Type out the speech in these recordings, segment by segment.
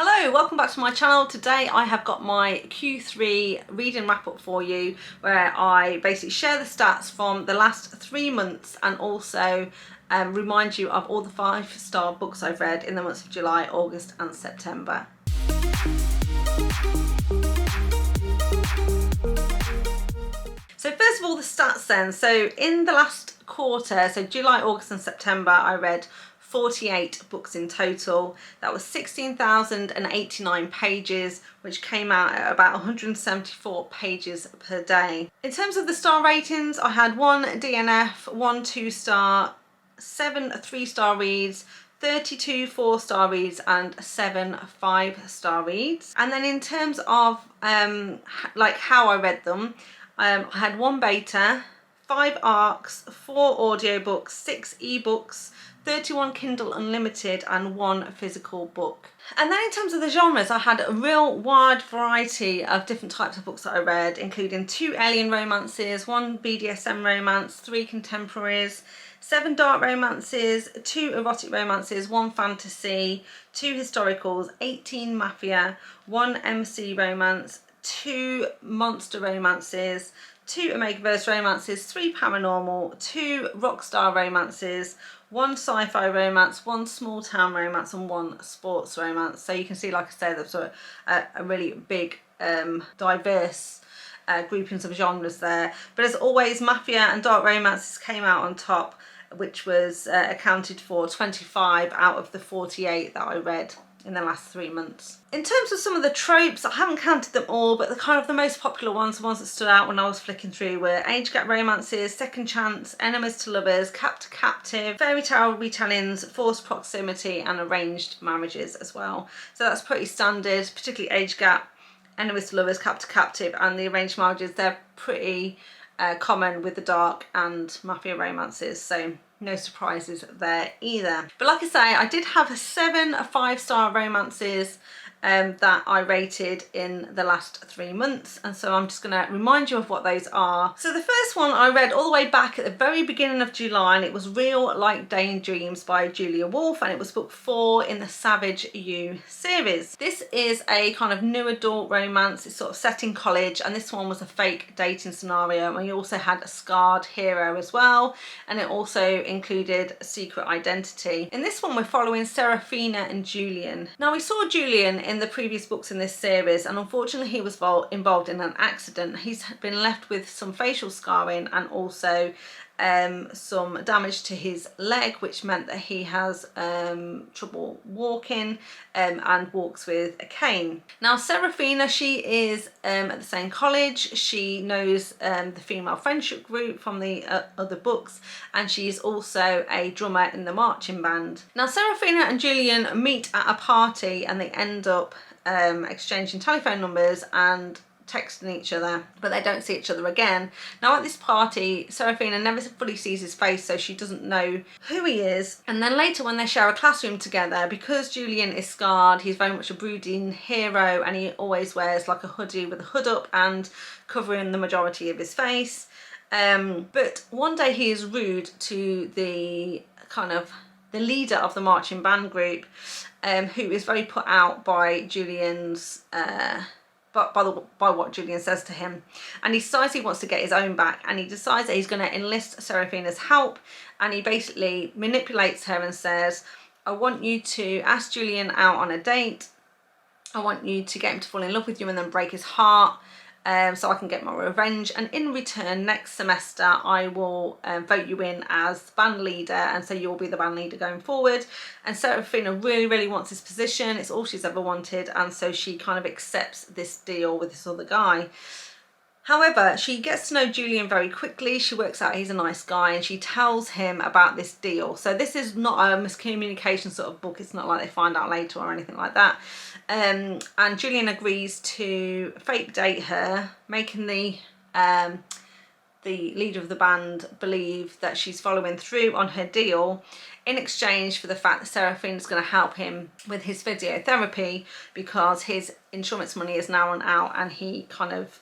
Hello, welcome back to my channel. Today I have got my Q3 reading wrap up for you, where I basically share the stats from the last 3 months and also remind you of all the 5-star books I've read in the months of July, August and September. So first of all, the stats then. So in the last quarter, so July, August and September, I read 48 books in total. That was 16,089 pages, which came out at about 174 pages per day. In terms of the star ratings, I had 1 DNF, 1 2-star, 7 3-star reads, 32 4-star reads and 7 5-star reads. And then in terms of like how I read them, I had 1 beta, 5 ARCs, 4 audiobooks, 6 ebooks, 31 Kindle Unlimited and 1 physical book. And then in terms of the genres, I had a real wide variety of different types of books that I read, including 2 alien romances, 1 BDSM romance, 3 contemporaries, 7 dark romances, 2 erotic romances, 1 fantasy, 2 historicals, 18 mafia, 1 MC romance, 2 monster romances, 2 Omegaverse romances, 3 paranormal, 2 rockstar romances, 1 sci-fi romance, 1 small town romance and 1 sports romance. So you can see, like I said, there's a really big diverse groupings of genres there. But as always, mafia and dark romances came out on top, which was accounted for 25 out of the 48 that I read in the last 3 months. In terms of some of the tropes, I haven't counted them all, but the most popular ones, the ones that stood out when I was flicking through, were age gap romances, second chance, enemies to lovers, cap to captive, fairy tale retellings, forced proximity and arranged marriages as well. So that's pretty standard, particularly age gap, enemies to lovers, cap to captive and the arranged marriages. They're pretty common with the dark and mafia romances, so no surprises there either. But like I say, I did have 7 5-star romances that I rated in the last 3 months, and so I'm just going to remind you of what those are. So the first one I read all the way back at the very beginning of July, and it was Real Like Daydreams by Julia Wolfe, and it was book 4 in the Savage You series. This is a kind of new adult romance. It's sort of set in college, and this one was a fake dating scenario, and you also had a scarred hero as well, and it also included a secret identity. In this one we're following Stephenie and Julian. Now, we saw Julian in the previous books in this series, and unfortunately he was involved in an accident. He's been left with some facial scarring and also some damage to his leg, which meant that he has trouble walking and walks with a cane. Now, Stephenie, she is at the same college. She knows the female friendship group from the other books, and she's also a drummer in the marching band. Now, Stephenie and Julian meet at a party and they end up exchanging telephone numbers and texting each other, but they don't see each other again. Now, at this party, Stephenie never fully sees his face, so she doesn't know who he is. And then later, when they share a classroom together, because Julian is scarred, he's very much a brooding hero, and he always wears like a hoodie with a hood up and covering the majority of his face. But one day he is rude to the leader of the marching band group, who is very put out by Julian's by what Julian says to him, and he decides he wants to get his own back, and he decides that he's going to enlist Stephenie's help, and he basically manipulates her and says, I want you to ask Julian out on a date, I want you to get him to fall in love with you and then break his heart, so I can get my revenge, and in return next semester I will vote you in as band leader, and so you'll be the band leader going forward. And Stephenie really wants this position. It's all she's ever wanted, and so she kind of accepts this deal with this other guy. However, she gets to know Julian very quickly. She works out he's a nice guy, and she tells him about this deal. So this is not a miscommunication sort of book. It's not like they find out later or anything like that. And Julian agrees to fake date her, making the leader of the band believe that she's following through on her deal, in exchange for the fact that Stephenie is going to help him with his physiotherapy, because his insurance money is now run out and he kind of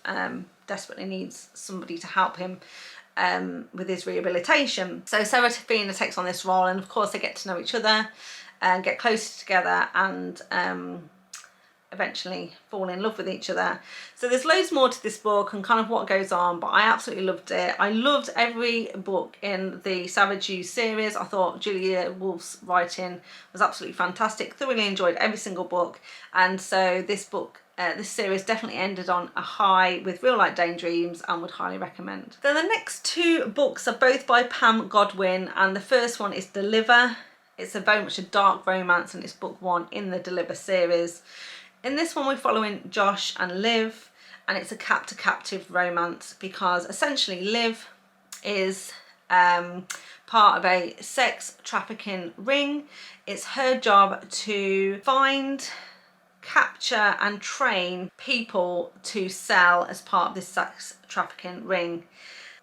desperately needs somebody to help him with his rehabilitation. So Stephenie takes on this role, and of course they get to know each other and get closer together, and eventually fall in love with each other. So there's loads more to this book and kind of what goes on, but I absolutely loved it. I loved every book in the Savage You series. I thought Julia Wolf's writing was absolutely fantastic. Thoroughly enjoyed every single book, and so this book, this series definitely ended on a high with Real Light Daydreams, and would highly recommend. Then the next two books are both by Pam Godwin, and the first one is Deliver. It's very much a dark romance, and it's book one in the Deliver series. In this one we're following Josh and Liv, and it's a captor-captive romance because essentially Liv is part of a sex trafficking ring. It's her job to find, capture and train people to sell as part of this sex trafficking ring.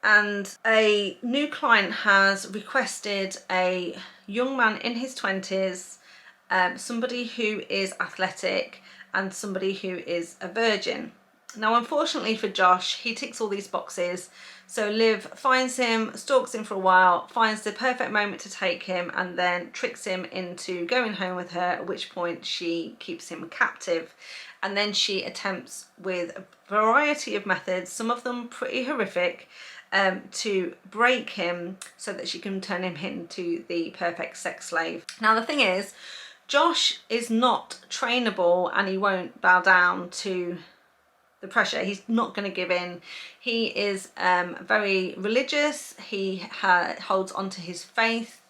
And a new client has requested a young man in his 20s, somebody who is athletic and somebody who is a virgin. Now unfortunately for Josh, he ticks all these boxes, so Liv finds him, stalks him for a while, finds the perfect moment to take him, and then tricks him into going home with her, at which point she keeps him captive. And then she attempts with a variety of methods, some of them pretty horrific, to break him so that she can turn him into the perfect sex slave. Now the thing is, Josh is not trainable, and he won't bow down to the pressure. He's not going to give in. He is very religious. He holds on to his faith,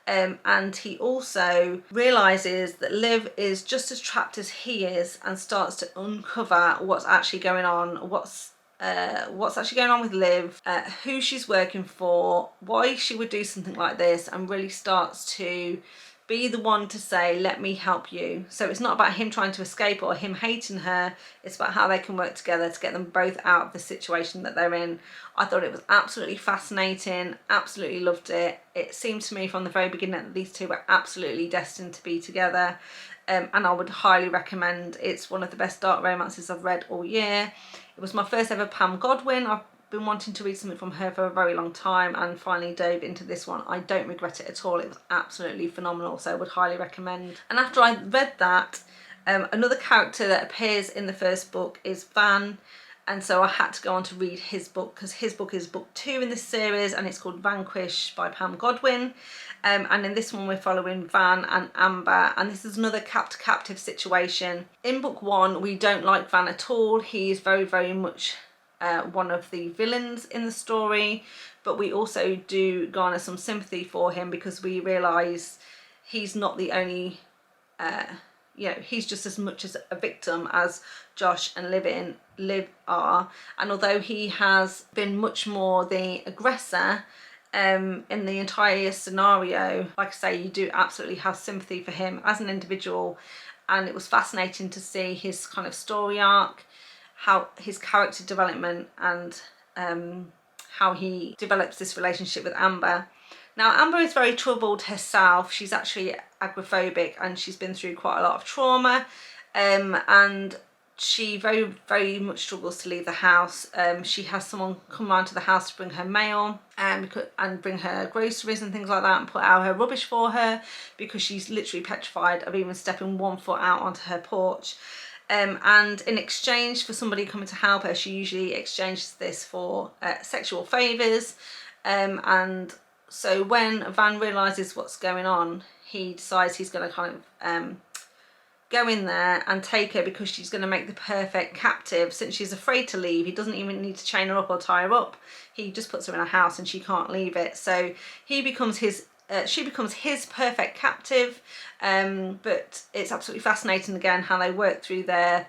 and he also realizes that Liv is just as trapped as he is, and starts to uncover what's actually going on, what's actually going on with Liv, who she's working for, why she would do something like this, and really starts to be the one to say, let me help you. So it's not about him trying to escape or him hating her, it's about how they can work together to get them both out of the situation that they're in. I thought it was absolutely fascinating, absolutely loved it. It seemed to me from the very beginning that these two were absolutely destined to be together, and I would highly recommend. It's one of the best dark romances I've read all year. It was my first ever Pam Godwin. I've been wanting to read something from her for a very long time, and finally dove into this one. I don't regret it at all. It was absolutely phenomenal, so I would highly recommend. And after I read that, another character that appears in the first book is Van, and so I had to go on to read his book, because his book is book 2 in this series, and it's called Vanquish by Pam Godwin. And in this one we're following Van and Amber, and this is another captor-captive situation. In book 1 we don't like Van at all. He is very, very much one of the villains in the story, but we also do garner some sympathy for him because we realise he's not the only, you know, he's just as much as a victim as Josh and Liv are. And although he has been much more the aggressor in the entire scenario, like I say, you do absolutely have sympathy for him as an individual, and it was fascinating to see his kind of story arc, how his character development, and how he develops this relationship with Amber. Now Amber is very troubled herself. She's actually agoraphobic, and she's been through quite a lot of trauma, and she very, very much struggles to leave the house. She has someone come round to the house to bring her mail and bring her groceries and things like that, and put out her rubbish for her, because she's literally petrified of even stepping 1 foot out onto her porch. And in exchange for somebody coming to help her, she usually exchanges this for sexual favours. And so when Van realises what's going on, he decides he's going to kind of go in there and take her, because she's going to make the perfect captive. Since she's afraid to leave, he doesn't even need to chain her up or tie her up. He just puts her in a house and she can't leave it. So he becomes his she becomes his perfect captive, but it's absolutely fascinating again how they work through their,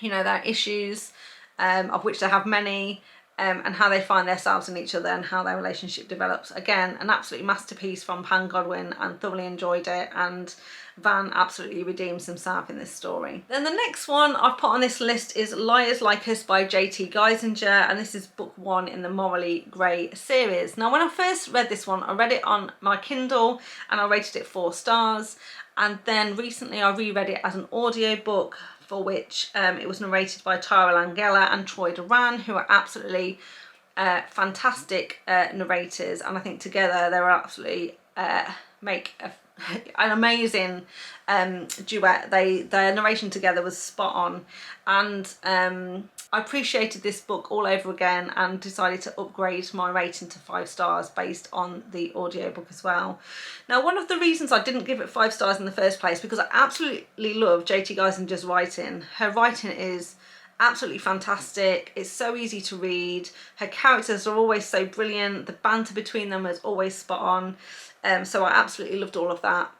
you know, their issues, of which they have many, and how they find themselves in each other and how their relationship develops. Again, an absolute masterpiece from Pam Godwin, and thoroughly enjoyed it, and Van absolutely redeems himself in this story. Then the next one I've put on this list is Liars Like Us by J.T. Geissinger, and this is book 1 in the Morally Grey series. Now when I first read this one, I read it on my Kindle and I rated it 4 stars, and then recently I reread it as an audiobook, for which it was narrated by Tara Langella and Troy Duran, who are absolutely fantastic narrators, and I think together they will absolutely make a an amazing duet. Their narration together was spot on, and I appreciated this book all over again and decided to upgrade my rating to 5 stars based on the audiobook as well. Now, one of the reasons I didn't give it 5 stars in the first place, because I absolutely love JT Geisinger's writing. Her writing is absolutely fantastic. It's so easy to read. Her characters are always so brilliant. The banter between them is always spot on. So I absolutely loved all of that.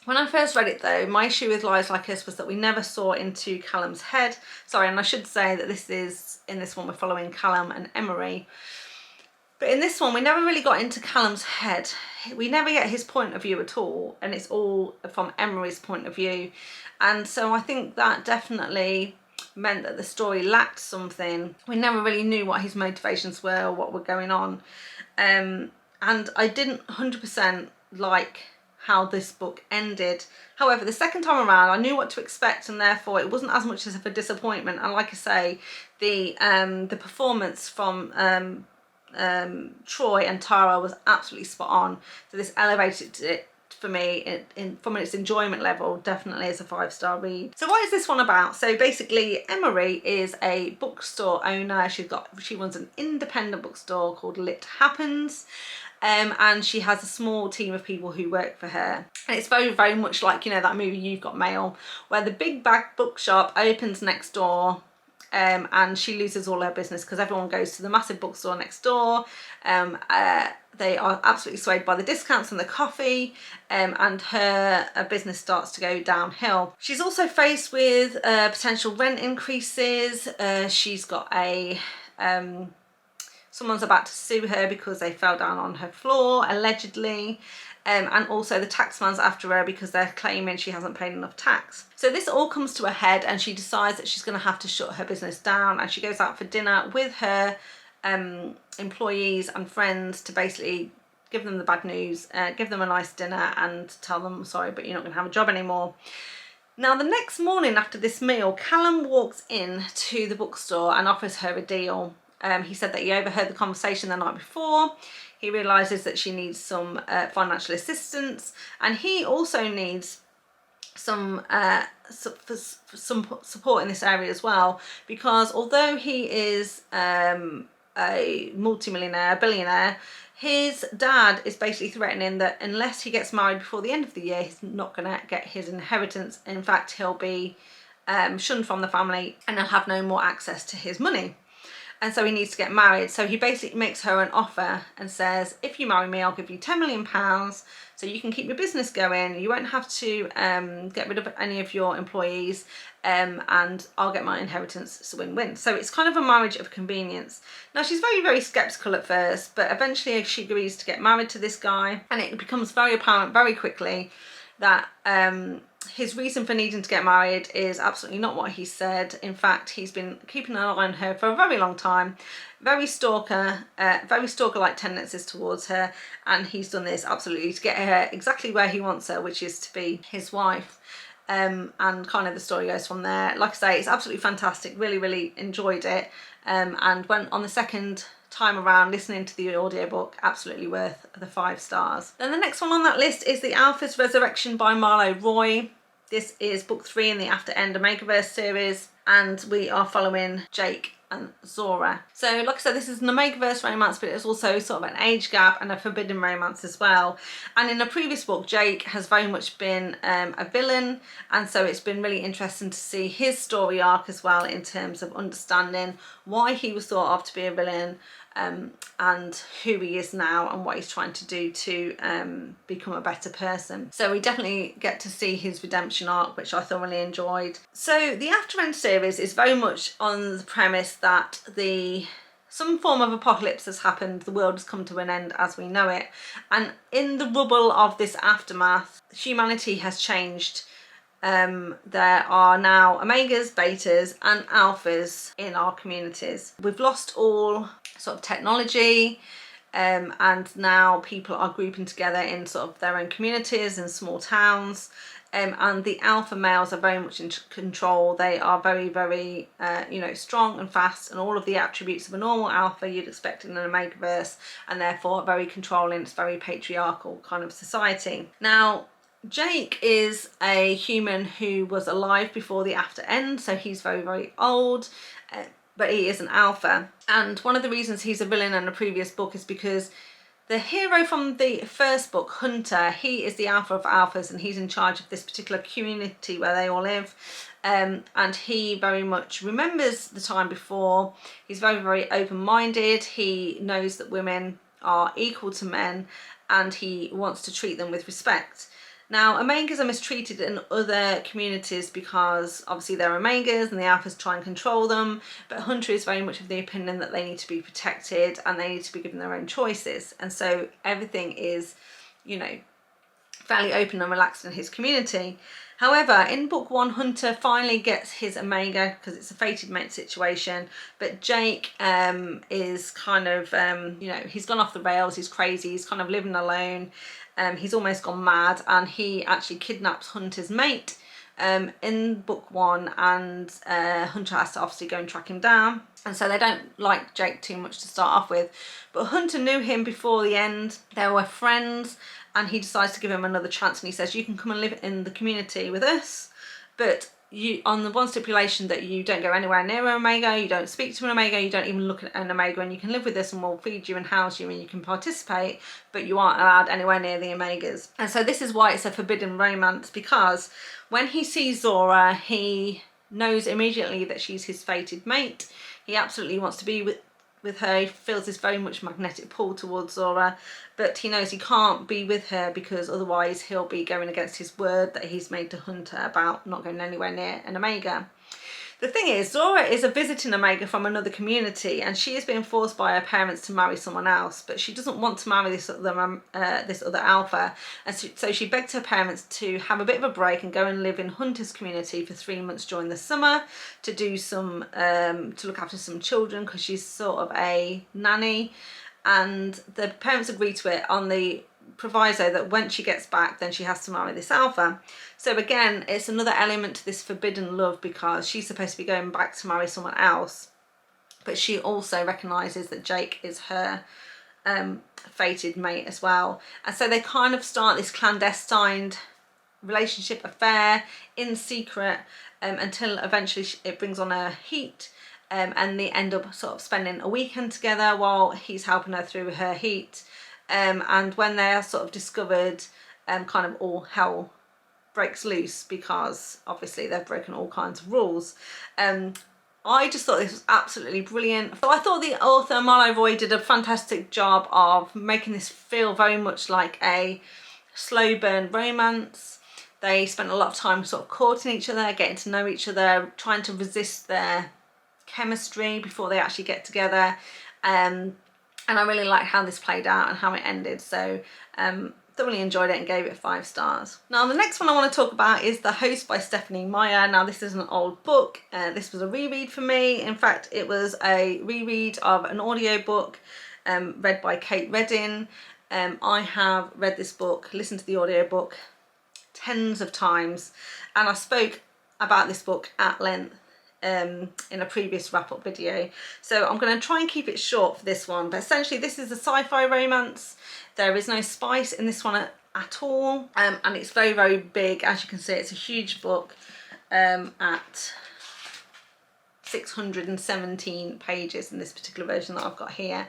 When I first read it though, my issue with Lies Like Us was that we never saw into Callum's head. Sorry, and I should say that in this one we're following Callum and Emery. But in this one, we never really got into Callum's head. We never get his point of view at all, and it's all from Emery's point of view. And so I think that definitely meant that the story lacked something. We never really knew what his motivations were or what were going on. And I didn't 100% like how this book ended. However, the second time around I knew what to expect, and therefore it wasn't as much of a disappointment. And like I say, the performance from Troy and Tara was absolutely spot on. So this elevated it for me from its enjoyment level, definitely as a 5-star read. So what is this one about? So basically, Emery is a bookstore owner. She runs an independent bookstore called Lit Happens. And she has a small team of people who work for her, and it's very, very much like, you know, that movie You've Got Mail, where the big bag bookshop opens next door, and she loses all her business because everyone goes to the massive bookstore next door. They are absolutely swayed by the discounts and the coffee, and her business starts to go downhill. She's also faced with potential rent increases. She's got someone's about to sue her because they fell down on her floor, allegedly. And also the taxman's after her because they're claiming she hasn't paid enough tax. So this all comes to a head, and she decides that she's going to have to shut her business down, and she goes out for dinner with her employees and friends to basically give them the bad news, give them a nice dinner and tell them, sorry, but you're not going to have a job anymore. Now, the next morning after this meal, Callum walks in to the bookstore and offers her a deal. He said that he overheard the conversation the night before. He realises that she needs some financial assistance, and he also needs some support in this area as well, because although he is a multimillionaire, billionaire, his dad is basically threatening that unless he gets married before the end of the year, he's not going to get his inheritance. In fact, he'll be shunned from the family and he'll have no more access to his money. And so he needs to get married. So he basically makes her an offer and says, if you marry me, I'll give you £10 million so you can keep your business going. You won't have to get rid of any of your employees, and I'll get my inheritance. It's a win-win. So it's kind of a marriage of convenience. Now, she's very, very skeptical at first, but eventually she agrees to get married to this guy, and it becomes very apparent very quickly that his reason for needing to get married is absolutely not what he said. In fact, he's been keeping an eye on her for a very long time, very stalker-like tendencies towards her, and he's done this absolutely to get her exactly where he wants her, which is to be his wife. And kind of the story goes from there. Like I say, it's absolutely fantastic. Really, really enjoyed it. And went on the second time around listening to the audiobook, absolutely worth the 5 stars. Then the next one on that list is The Alpha's Resurrection by Marlowe Roy. This is book 3 in the After End Omegaverse series, and we are following Jake and Zora. So like I said, this is an Omegaverse romance, but it's also sort of an age gap and a forbidden romance as well. And in a previous book, Jake has very much been a villain, and so it's been really interesting to see his story arc as well, in terms of understanding why he was thought of to be a villain, and who he is now and what he's trying to do to become a better person. So we definitely get to see his redemption arc, which I thoroughly enjoyed. So the After End series is very much on the premise that some form of apocalypse has happened, the world has come to an end as we know it, and in the rubble of this aftermath, humanity has changed. There are now omegas, betas and alphas in our communities. We've lost all sort of technology, and now people are grouping together in sort of their own communities and small towns, and the alpha males are very much in control. They are very, very strong and fast, and all of the attributes of a normal alpha you'd expect in an omegaverse, and therefore very controlling. It's very patriarchal kind of society. Now, Jake is a human who was alive before the After End, so he's very, very old, but he is an alpha. And one of the reasons he's a villain in a previous book is because the hero from the first book, Hunter, he is the alpha of alphas, and he's in charge of this particular community where they all live. And he very much remembers the time before. He's very, very open-minded. He knows that women are equal to men, and he wants to treat them with respect. Now, Omegas are mistreated in other communities because obviously they're Omegas and the Alphas try and control them, but Hunter is very much of the opinion that they need to be protected and they need to be given their own choices. And so everything is, you know, fairly open and relaxed in his community. However, in book 1, Hunter finally gets his Omega because it's a fated mate situation, but Jake is kind of, you know, he's gone off the rails, he's crazy, he's kind of living alone. He's almost gone mad, and he actually kidnaps Hunter's mate in book 1, and Hunter has to obviously go and track him down. And so they don't like Jake too much to start off with, but Hunter knew him before the end. They were friends, and he decides to give him another chance, and he says, you can come and live in the community with us, but you, on the one stipulation that you don't go anywhere near an Omega, you don't speak to an Omega, you don't even look at an Omega, and you can live with us and we'll feed you and house you and you can participate, but you aren't allowed anywhere near the Omegas. And so this is why it's a forbidden romance, because when he sees Zora, he knows immediately that she's his fated mate. He absolutely wants to be with her. He feels this very much magnetic pull towards Zora, but he knows he can't be with her because otherwise he'll be going against his word that he's made to Hunter about not going anywhere near an Omega. The thing is, Zora is a visiting Omega from another community, and she is being forced by her parents to marry someone else, but she doesn't want to marry this other alpha, and so she begged her parents to have a bit of a break and go and live in Hunter's community for 3 months during the summer to do some, to look after some children, because she's sort of a nanny, and the parents agreed to it on the proviso that when she gets back then she has to marry this alpha. So again, it's another element to this forbidden love, because she's supposed to be going back to marry someone else, but she also recognises that Jake is her fated mate as well. And so they kind of start this clandestine relationship affair in secret until eventually it brings on her heat, and they end up sort of spending a weekend together while he's helping her through her heat. And when they are sort of discovered, kind of all hell breaks loose, because obviously they've broken all kinds of rules. I just thought this was absolutely brilliant. So I thought the author Marlowe did a fantastic job of making this feel very much like a slow burn romance. They spent a lot of time sort of courting each other, getting to know each other, trying to resist their chemistry before they actually get together. And I really liked how this played out and how it ended. So thoroughly enjoyed it and gave it 5 stars. Now the next one I want to talk about is The Host by Stephenie Meyer. Now this is an old book. This was a reread for me. In fact, it was a reread of an audiobook read by Kate Redding. I have read this book, listened to the audiobook tens of times, and I spoke about this book at length in a previous wrap-up video, so I'm going to try and keep it short for this one. But essentially this is a sci-fi romance. There is no spice in this one at all, and it's very, very big. As you can see, it's a huge book at 617 pages in this particular version that I've got here.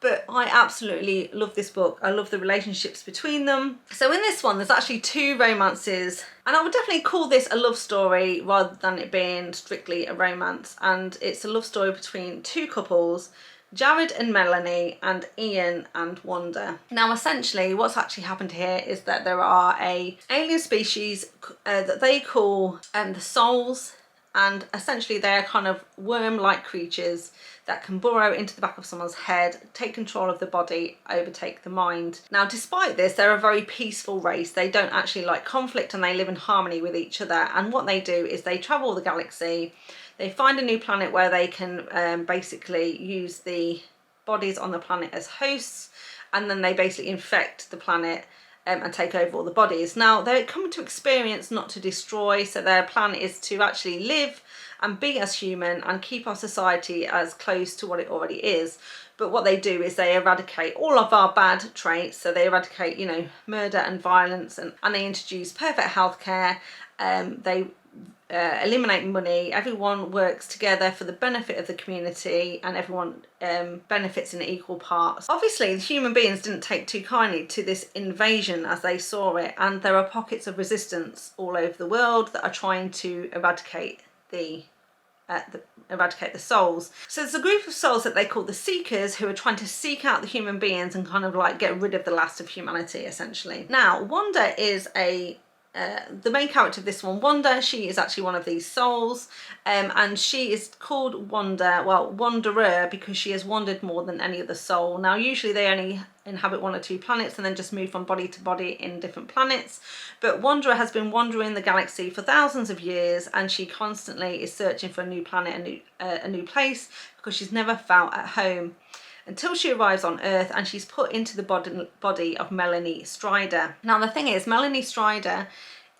But I absolutely love this book. I love the relationships between them. So in this one, there's actually 2 romances, and I would definitely call this a love story rather than it being strictly a romance. And it's a love story between 2 couples, Jared and Melanie, and Ian and Wanda. Now essentially what's actually happened here is that there are a alien species that they call the Souls, and essentially they're kind of worm-like creatures that can burrow into the back of someone's head, take control of the body, overtake the mind. Now despite this, they're a very peaceful race. They don't actually like conflict, and they live in harmony with each other. And what they do is they travel the galaxy, they find a new planet where they can basically use the bodies on the planet as hosts, and then they basically infect the planet and take over all the bodies. Now they're coming to experience, not to destroy, so their plan is to actually live and be as human and keep our society as close to what it already is. But what they do is they eradicate all of our bad traits. So they eradicate, you know, murder and violence, and they introduce perfect healthcare. They eliminate money. Everyone works together for the benefit of the community, and everyone benefits in equal parts. Obviously, the human beings didn't take too kindly to this invasion as they saw it, and there are pockets of resistance all over the world that are trying to eradicate the souls. So there's a group of souls that they call the Seekers, who are trying to seek out the human beings and kind of like get rid of the last of humanity, essentially. Now, Wanda is the main character of this one. Wanda, she is actually one of these souls, and she is called Wanderer, because she has wandered more than any other soul. Now, usually they only inhabit 1 or 2 planets and then just move from body to body in different planets, but Wanderer has been wandering the galaxy for thousands of years, and she constantly is searching for a new planet, a new place, because she's never felt at home until she arrives on Earth, and she's put into the body of Melanie Strider. Now the thing is, Melanie Strider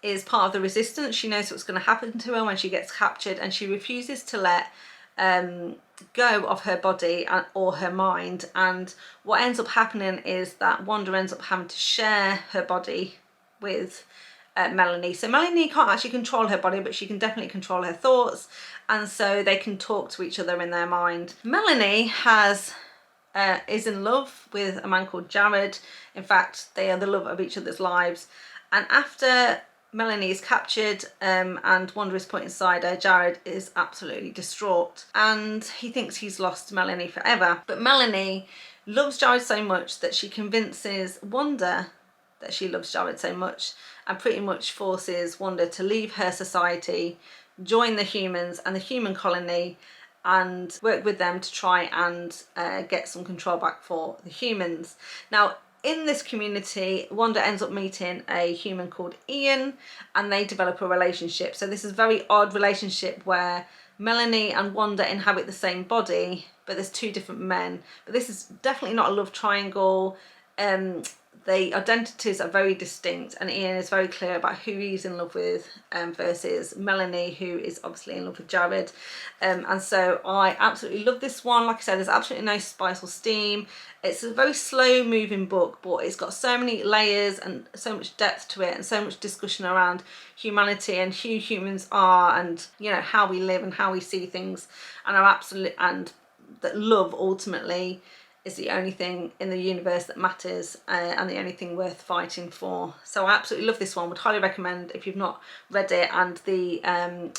is part of the resistance. She knows what's going to happen to her when she gets captured, and she refuses to let go of her body or her mind. And what ends up happening is that Wanda ends up having to share her body with Melanie. So Melanie can't actually control her body, but she can definitely control her thoughts, and so they can talk to each other in their mind. Melanie is in love with a man called Jared. In fact, they are the love of each other's lives. And after Melanie is captured and Wanda is put inside her, Jared is absolutely distraught, and he thinks he's lost Melanie forever. But Melanie loves Jared so much that she convinces Wanda that she loves Jared so much, and pretty much forces Wanda to leave her society, join the humans and the human colony, and work with them to try and get some control back for the humans. Now, in this community, Wanda ends up meeting a human called Ian, and they develop a relationship. So this is a very odd relationship where Melanie and Wanda inhabit the same body, but there's 2 different men. But this is definitely not a love triangle. The identities are very distinct, and Ian is very clear about who he's in love with, versus Melanie, who is obviously in love with Jared. And so I absolutely love this one. Like I said, there's absolutely no spice or steam. It's a very slow moving book, but it's got so many layers and so much depth to it, and so much discussion around humanity and who humans are, and, you know, how we live and how we see things, and that love ultimately is the only thing in the universe that matters, and the only thing worth fighting for. So I absolutely love this one, would highly recommend if you've not read it, and the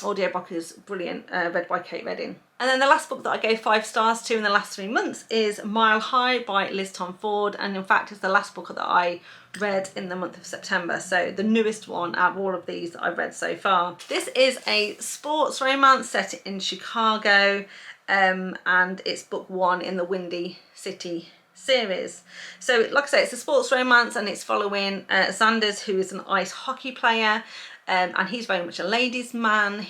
audiobook is brilliant, read by Kate Redding. And then the last book that I gave 5 stars to in the last 3 months is Mile High by Liz Tomforde, and in fact it's the last book that I read in the month of September, so the newest one out of all of these that I've read so far. This is a sports romance set in Chicago, and it's book 1 in the Windy City series. So like I say, it's a sports romance, and it's following Xanders, who is an ice hockey player, and he's very much a ladies' man.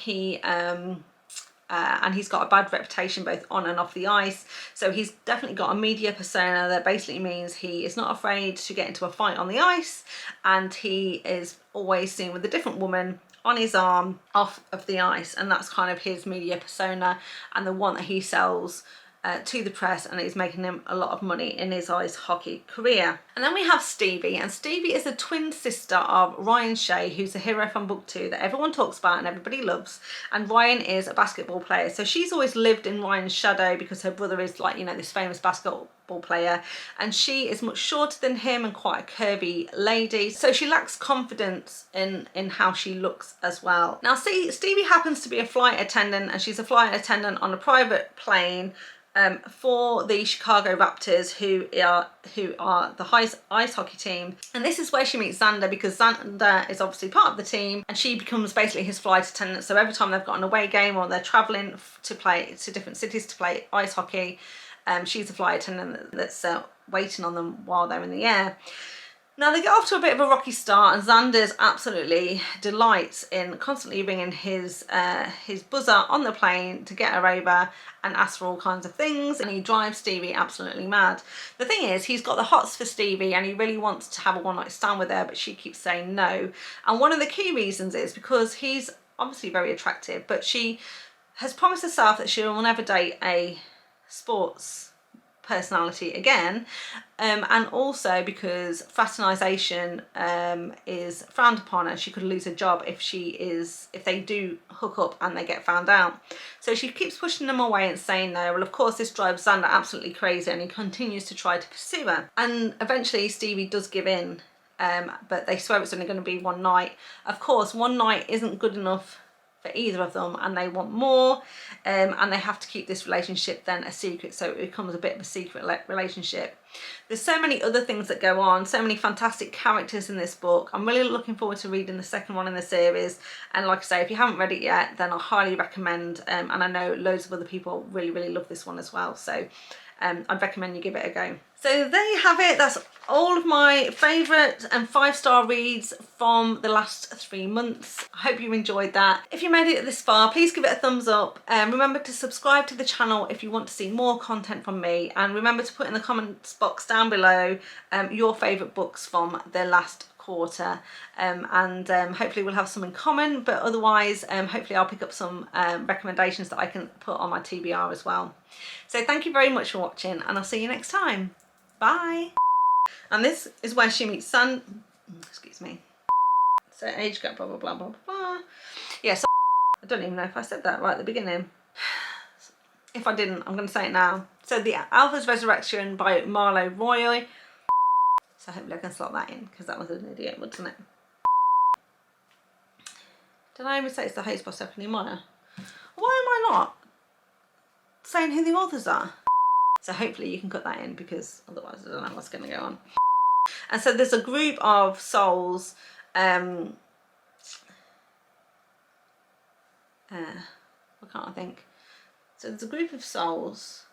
And he's got a bad reputation both on and off the ice. So he's definitely got a media persona that basically means he is not afraid to get into a fight on the ice, and he is always seen with a different woman on his arm off of the ice, and that's kind of his media persona, and the one that he sells to the press, and he's making him a lot of money in his ice hockey career. And then we have Stevie, and Stevie is a twin sister of Ryan Shea, who's a hero from book 2 that everyone talks about and everybody loves, and Ryan is a basketball player. So she's always lived in Ryan's shadow because her brother is, like, you know, this famous basketball player, and she is much shorter than him and quite a curvy lady, so she lacks confidence in how she looks as well. Now Stevie happens to be a flight attendant, and she's a flight attendant on a private plane for the Chicago Raptors, who are the ice hockey team. And this is where she meets Xander, because Xander is obviously part of the team, and she becomes basically his flight attendant. So every time they've got an away game or they're traveling to play to different cities to play ice hockey, she's a flight attendant that's waiting on them while they're in the air. Now they get off to a bit of a rocky start, and Xander's absolutely delights in constantly ringing his buzzer on the plane to get her over and ask for all kinds of things, and he drives Stevie absolutely mad. The thing is, he's got the hots for Stevie and he really wants to have a one-night stand with her, but she keeps saying no. And one of the key reasons is because he's obviously very attractive, but she has promised herself that she will never date a sports personality again, and also because fraternisation is frowned upon, and she could lose her job if they do hook up and they get found out. So she keeps pushing them away and saying no. Well, of course this drives Xander absolutely crazy, and he continues to try to pursue her, and eventually Stevie does give in, but they swear it's only going to be one night. Of course, one night isn't good enough for either of them, and they want more, and they have to keep this relationship then a secret, so it becomes a bit of a secret relationship. There's so many other things that go on, so many fantastic characters in this book. I'm really looking forward to reading the second one in the series, and like I say, if you haven't read it yet, then I highly recommend, and I know loads of other people really love this one as well, so I'd recommend you give it a go. So there you have it. That's all of my favourite and 5-star reads from the last 3 months. I hope you enjoyed that. If you made it this far, please give it a thumbs up. Remember to subscribe to the channel if you want to see more content from me, and remember to put in the comments box down below your favourite books from the last quarter, and hopefully we'll have some in common, but otherwise hopefully I'll pick up some recommendations that I can put on my TBR as well. So thank you very much for watching, and I'll see you next time. Bye. And this is where she meets excuse me, so age gap, blah blah blah blah blah. Yes, I don't even know if I said that right at the beginning. If I didn't, I'm going to say it now. So The Alpha's Resurrection by Marlowe Roy. So hopefully I can slot that in, because that was an idiot, wasn't it? Did I even say it's the Haze by Stephenie Meyer? Why am I not saying who the authors are? So hopefully you can cut that in, because otherwise I don't know what's going to go on. And so there's a group of souls, what can't I think? So there's a group of souls